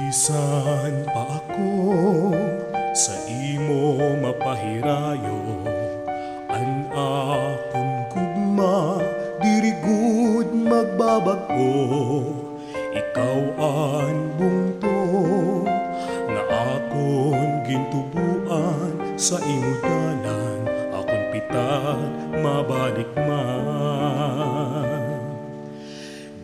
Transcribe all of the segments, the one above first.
Bisan pa ako sa imo mapahirayo, an akong gugma diri gud magbabago. Ikaw ang bungto nga akon gintubuan, sa imo dalan akon pitag mabalik man.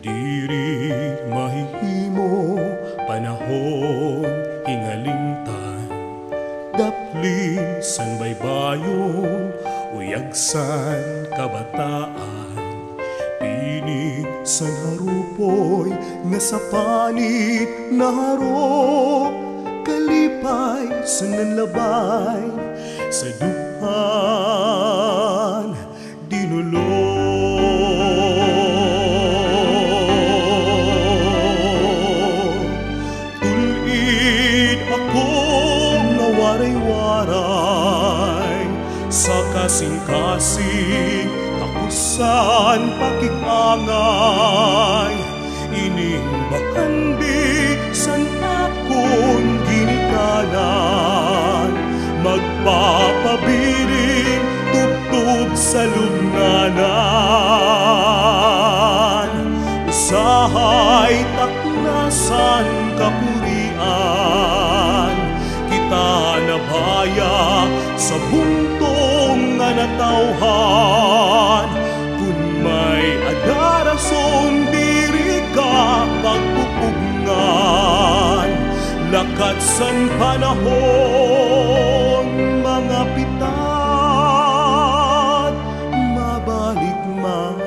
Diri mahihimo panahon hingalingtan, daplin san baybayon uyagsan kabataan. Pinig san harupoy nga sa panit naharo, kalipay san nanlabay sa duhan dinulo. Waray-waray sa kasing-kasing takusan pakikangay, inimbakandi san akong ginikanan, magpapabilin tubtub sa lubnganan. Usahay taknasan kapurian, kita nabaya sa buntong nga natawhan. Kung may adarason diri ka pagpupugngan, lakat san panahon mga pitad mabalik man.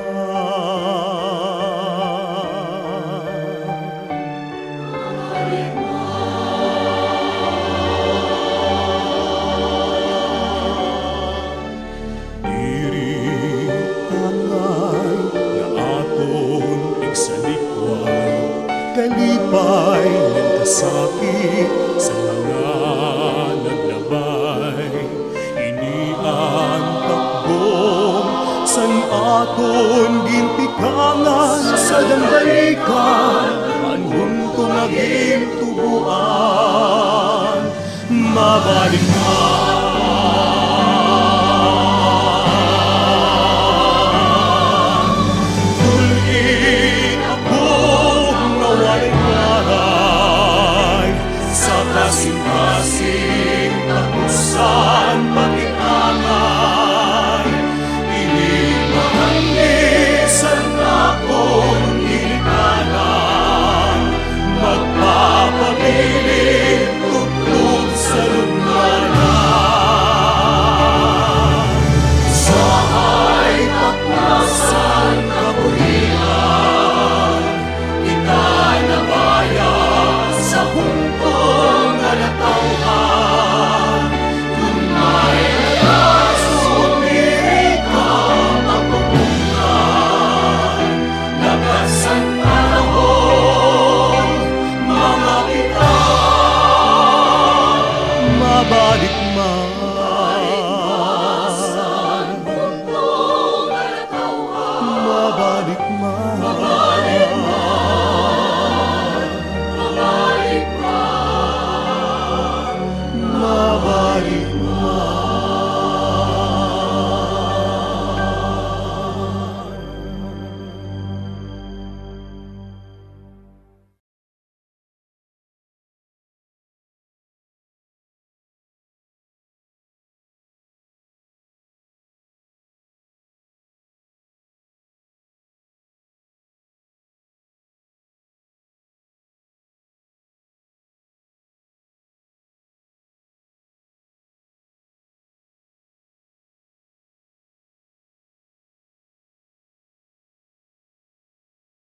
Kalipay ng kasakit sa mga naglabay, iniang takbong san aton gintikangan sa dambalikan, anhunto naging tubuan mabalik na.